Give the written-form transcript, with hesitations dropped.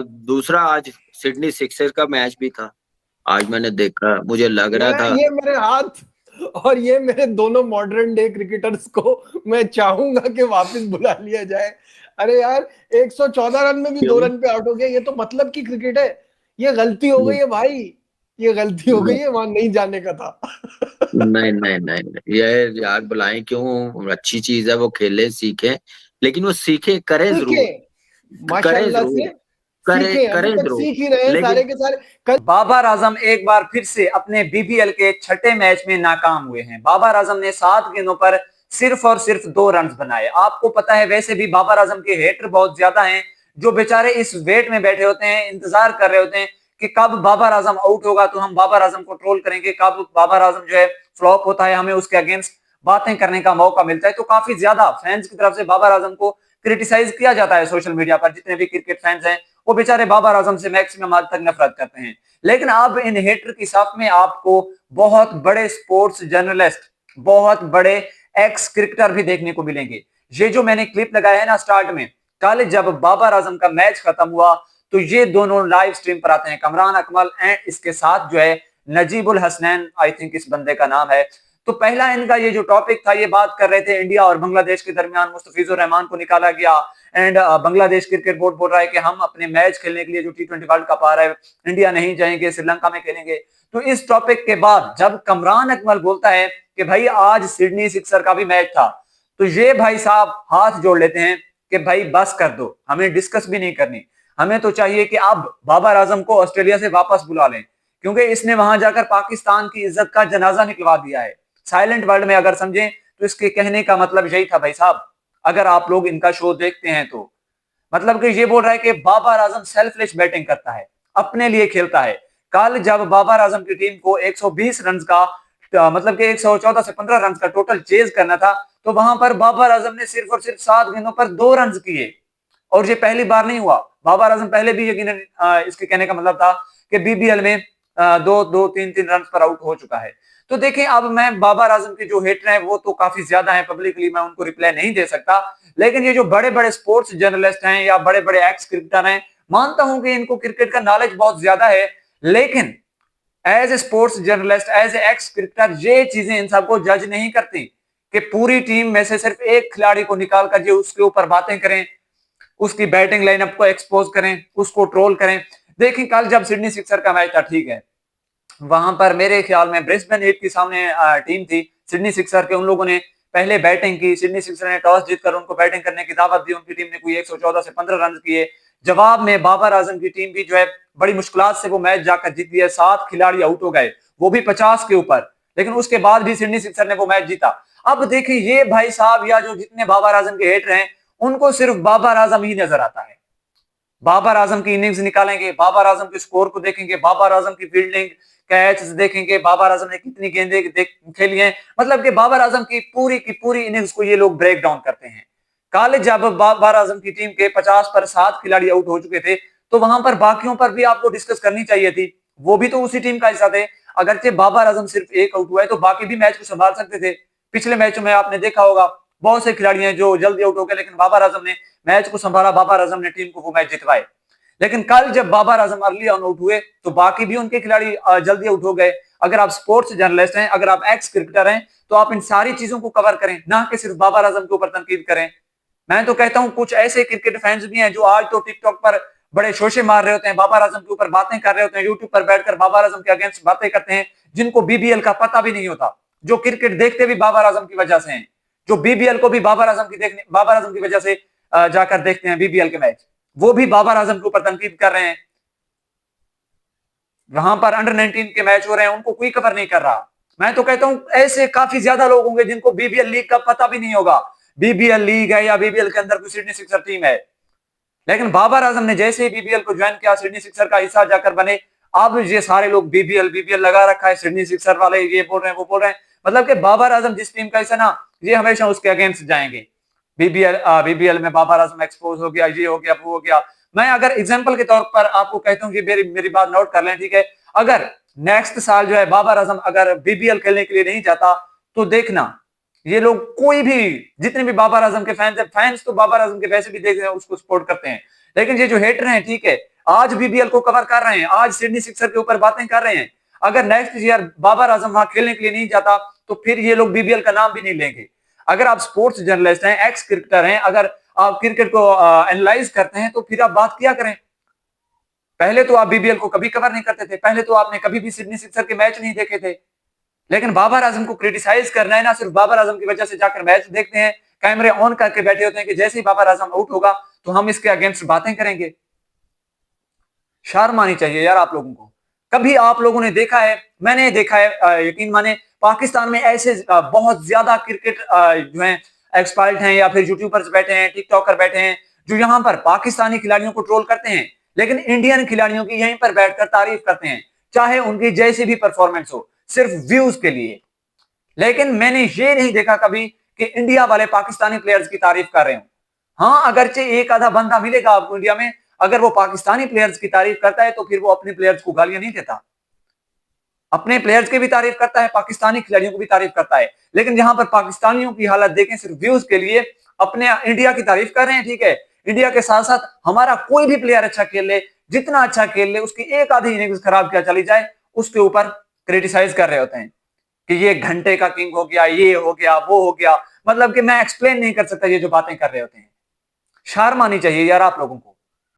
दूसरा आज Sydney Sixers का मैच भी था। आज मैंने देखा, मुझे लग रहा था। ये मेरे हाथ और ये मेरे दोनों मॉडर्न डे क्रिकेटर्स को मैं चाहूंगा कि वापस बुला लिया जाए। अरे यार, 114 रन में भी दो क्यों? रन पे आउट हो गया, ये तो मतलब की क्रिकेट है। ये गलती हो गई है भाई, ये गलती हो गई है, वहां नहीं जाने का था। नहीं नहीं नहीं नहीं, ये यार बुलाएं क्यों? अच्छी चीज है, वो खेले सीखे, लेकिन वो सीखे करे सीखे, जरूर। करे माशाल्लाह जरूर। से करे सीखे, अभी करे तक जरूर। सीख ही रहे हैं सारे लेकिन के सारे। कल बाबर आजम एक बार फिर से अपने बीबीएल के छठे मैच में नाकाम हुए हैं। बाबर आजम ने 7 गेंदों पर सिर्फ और सिर्फ 2 रन बनाए। आपको पता है, वैसे भी बाबर आजम के हेटर बहुत ज्यादा हैं, जो बेचारे इस वेट में बैठे होते हैं, इंतजार कर रहे होते हैं कि कब बाबर आजम आउट होगा तो हम बाबर आजम को ट्रोल करेंगे, कब बाबर आजम जो है फ्लॉप होता है हमें उसके अगेंस्ट बातें करने का मौका मिलता है। तो काफी ज्यादा फैंस की तरफ से बाबर आजम को क्रिटिसाइज किया जाता है सोशल मीडिया पर। जितने भी क्रिकेट फैंस हैं वो बेचारे बाबर आजम से मैक्सिमम हद तक नफरत करते हैं। लेकिन अब इन हेटर की साथ में आपको बहुत बड़े स्पोर्ट्स जर्नलिस्ट, बहुत बड़े एक्स क्रिकेटर भी देखने को मिलेंगे। ये जो मैंने क्लिप लगाया है ना स्टार्ट में, कल जब बाबर आजम का मैच खत्म हुआ तो ये दोनों लाइव स्ट्रीम पर आते हैं, कमरान अकमल एंड इसके साथ जो है नजीबुल हसनैन, आई थिंक इस बंदे का नाम है। तो पहला इनका ये जो टॉपिक था, ये बात कर रहे थे इंडिया और बांग्लादेश के दरमियान मुस्तफिजुर रहमान को निकाला गया एंड बांग्लादेश क्रिकेट बोर्ड बोल रहा है कि हम अपने मैच खेलने के लिए जो T20 वर्ल्ड कप आ रहा है इंडिया नहीं जाएंगे, श्रीलंका में खेलेंगे। तो इस टॉपिक के बाद जब कमरान अकमल बोलता है कि भाई आज सिडनी सिक्सर का भी मैच था, तो ये भाई साहब हाथ जोड़ लेते हैं कि भाई बस कर दो, हमें डिस्कस भी नहीं करनी। हमें तो चाहिए कि अब बाबर आजम को ऑस्ट्रेलिया से वापस बुला लें, क्योंकि इसने वहां जाकर पाकिस्तान की इज्जत का जनाजा निकलवा दिया है। साइलेंट वर्ल्ड में अगर समझें तो इसके कहने का मतलब यही था भाई साहब, अगर आप लोग इनका शो देखते हैं तो। मतलब कि ये बोल रहा है कि बाबर आजम सेल्फलेस बैटिंग करता है, अपने लिए खेलता है। कल जब बाबर आजम की टीम को 120 रन का मतलब कि 114 से 15 रन का टोटल चेज करना था, तो वहां पर बाबर आजम ने सिर्फ और सिर्फ 7 गेंदों पर 2 रन किए। और ये पहली बार नहीं हुआ, बाबर आजम पहले भी यकीनन इसके कहने का मतलब था कि बीबीएल में दो दो तीन तीन रन पर आउट हो चुका है। तो देखें, अब मैं बाबर आजम के जो हेटर हैं वो तो काफी ज्यादा हैं, पब्लिकली मैं उनको रिप्लाई नहीं दे सकता, लेकिन ये जो बड़े बड़े स्पोर्ट्स जर्नलिस्ट हैं या बड़े बड़े एक्स क्रिकेटर हैं, मानता हूं कि इनको क्रिकेट का नॉलेज बहुत ज्यादा है, लेकिन as a sports journalist, as a ex cricketer, ये चीजें इन सबको जज नहीं करती कि पूरी टीम में से सिर्फ एक खिलाड़ी को निकाल कर जो उसके ऊपर बातें करें, उसकी बैटिंग लाइनअप को एक्सपोज करें, उसको ट्रोल करें। देखिए कल जब सिडनी सिक्सर का मैच था, ठीक है, वहां पर मेरे ख्याल में ब्रिस्बेन हीट की सामने टीम थी सिडनी सिक्सर के, उन लोगों ने पहले बैटिंग की, सिडनी सिक्सर ने टॉस जीतकर उनको बैटिंग करने की दावत दी, उनकी टीम ने कोई 114 से 15 रन किए। जवाब में बाबर आजम की टीम भी जो है बड़ी मुश्किल से वो मैच जाकर जीत लिया, 7 खिलाड़ी आउट हो गए, वो भी 50 के ऊपर, लेकिन उसके बाद भी सिडनी सिक्सर ने वो मैच जीता। अब देखिए ये भाई साहब या जो जितने बाबर आजम के हेटर हैं, उनको सिर्फ बाबर आजम ही नजर आता है। बाबर आजम की इनिंग्स निकालेंगे, बाबर आजम के स्कोर को देखेंगे, बाबर आजम की फील्डिंग, कैच देखेंगे, बाबर आजम ने कितनी गेंदें खेली हैं, मतलब कि बाबर आजम की पूरी इनिंग्स को ये लोग ब्रेक डाउन करते हैं। कल जब बाबर आजम की टीम के 50 पर 7 खिलाड़ी आउट हो चुके थे, तो वहां पर बाकियों पर भी आपको डिस्कस करनी चाहिए थी, वो भी तो उसी टीम का हिस्सा थे। अगरचे बाबर आजम सिर्फ एक आउट हुआ है तो बाकी भी मैच को संभाल सकते थे। पिछले मैचों में आपने देखा होगा बहुत से खिलाड़ी हैं जो जल्दी आउट हो गए, लेकिन बाबर आजम ने मैच को संभाला, बाबर आजम ने टीम को वो मैच जितवाए। लेकिन कल जब Babar Azam early on out हुए तो बाकी भी उनके खिलाड़ी जल्दी आउट हो गए। अगर आप स्पोर्ट्स जर्नलिस्ट हैं, अगर आप एक्स क्रिकेटर हैं, तो आप इन सारी चीजों को कवर करें, ना कि सिर्फ बाबर आजम के ऊपर तनकीद करें। मैं तो कहता हूं कुछ ऐसे क्रिकेट फैंस भी हैं जो आज तो टिकटॉक पर बड़े शोशे मार रहे होते हैं, बाबर आजम के ऊपर बातें कर रहे होते हैं, यूट्यूब पर बैठकर बाबर आजम के अगेंस्ट बातें करते हैं, जिनको बीबीएल का पता भी नहीं होता, जो क्रिकेट देखते भी बाबर आजम की वजह से हैं, जो बीबीएल को भी बाबर आजम की वजह से जाकर देखते हैं बीबीएल के मैच, वो भी बाबर आजम के ऊपर तनकीद कर रहे हैं। वहां पर अंडर 19 के मैच हो रहे हैं, उनको कोई कवर नहीं कर रहा। मैं तो कहता हूं ऐसे काफी ज्यादा लोग होंगे जिनको बीबीएल लीग का पता भी नहीं होगा, बीबीएल लीग है या बीबीएल के अंदर कोई सिडनी सिक्सर टीम है। लेकिन बाबर आजम ने जैसे ही बीबीएल को ज्वाइन किया, सिडनी सिक्सर का हिस्सा जाकर बने, अब ये सारे लोग बीबीएल बीबीएल लगा रखा है, सिडनी सिक्सर वाले ये बोल रहे हैं वो बोल रहे हैं, मतलब कि बाबर आजम जिस टीम का हिस्सा ना, ये हमेशा उसके अगेंस्ट जाएंगे। बीबीएल में बाबर आजम एक्सपोज हो गया, ये हो गया वो हो गया। मैं अगर एग्जांपल के तौर पर आपको कहता हूं कि मेरी मेरी बात नोट कर लें, ठीक है, अगर नेक्स्ट साल जो है बाबर आजम अगर बीबीएल खेलने के लिए नहीं जाता, तो देखना ये लोग कोई भी जितने भी बाबर आजम के फैंस हैं, फैंस तो बाबर आजम के वैसे भी देख रहे हैं, उसको सपोर्ट करते हैं, लेकिन ये जो हेटर हैं, ठीक है, आज बीबीएल को कवर कर रहे हैं, आज सिडनी सिक्सर के ऊपर बातें कर रहे हैं। अगर नेक्स्ट ईयर बाबर आजम वहां खेलने के लिए नहीं जाता तो फिर ये लोग बीबीएल का नाम भी नहीं लेंगे। अगर आप स्पोर्ट्स जर्नलिस्ट हैं, एक्स क्रिकेटर हैं, अगर आप क्रिकेट को एनालाइज करते हैं तो फिर आप बात किया करें। पहले तो आप बीबीएल को कभी कवर नहीं करते थे, पहले तो आपने कभी भी सिडनी सिक्सर के मैच नहीं देखे थे, लेकिन बाबर आजम को क्रिटिसाइज करना है ना, सिर्फ बाबर आजम की वजह से जाकर मैच देखते हैं, कैमरे ऑन करके बैठे होते हैं कि जैसे ही बाबर आजम आउट होगा तो हम इसके अगेंस्ट बातें करेंगे। शर्म आनी चाहिए यार आप लोगों को। कभी आप लोगों ने देखा है, मैंने देखा है, यकीन माने पाकिस्तान में ऐसे बहुत ज्यादा क्रिकेट जो है एक्सपर्ट हैं या फिर यूट्यूबर्स बैठे हैं, टिकटॉकर बैठे हैं, जो यहां पर पाकिस्तानी खिलाड़ियों को ट्रोल करते हैं, लेकिन इंडियन खिलाड़ियों की यहीं पर बैठकर तारीफ करते हैं, चाहे उनकी जैसी भी परफॉर्मेंस हो, सिर्फ व्यूज के लिए। लेकिन मैंने ये नहीं देखा कभी कि इंडिया वाले पाकिस्तानी प्लेयर्स की तारीफ कर रहे हो। हाँ, अगरचे एक आधा बंदा मिलेगा आपको इंडिया में, अगर वो पाकिस्तानी प्लेयर्स की तारीफ करता है तो फिर वो अपने प्लेयर्स को गालियां नहीं देता, अपने प्लेयर्स की भी तारीफ करता है, पाकिस्तानी खिलाड़ियों को भी तारीफ करता है। लेकिन जहां पर पाकिस्तानियों की हालत देखें, सिर्फ व्यूज के लिए अपने इंडिया की तारीफ कर रहे हैं, ठीक है, इंडिया के साथ साथ हमारा कोई भी प्लेयर अच्छा खेल ले, जितना अच्छा खेल ले, उसकी एक आधी इनिंग्स खराब क्या चली जाए, उसके ऊपर क्रिटिसाइज कर रहे होते हैं कि ये घंटे का किंग हो गया, ये हो गया, वो हो गया। मतलब कि मैं एक्सप्लेन नहीं कर सकता ये जो बातें कर रहे होते हैं। शर्म आनी चाहिए यार आप लोगों को।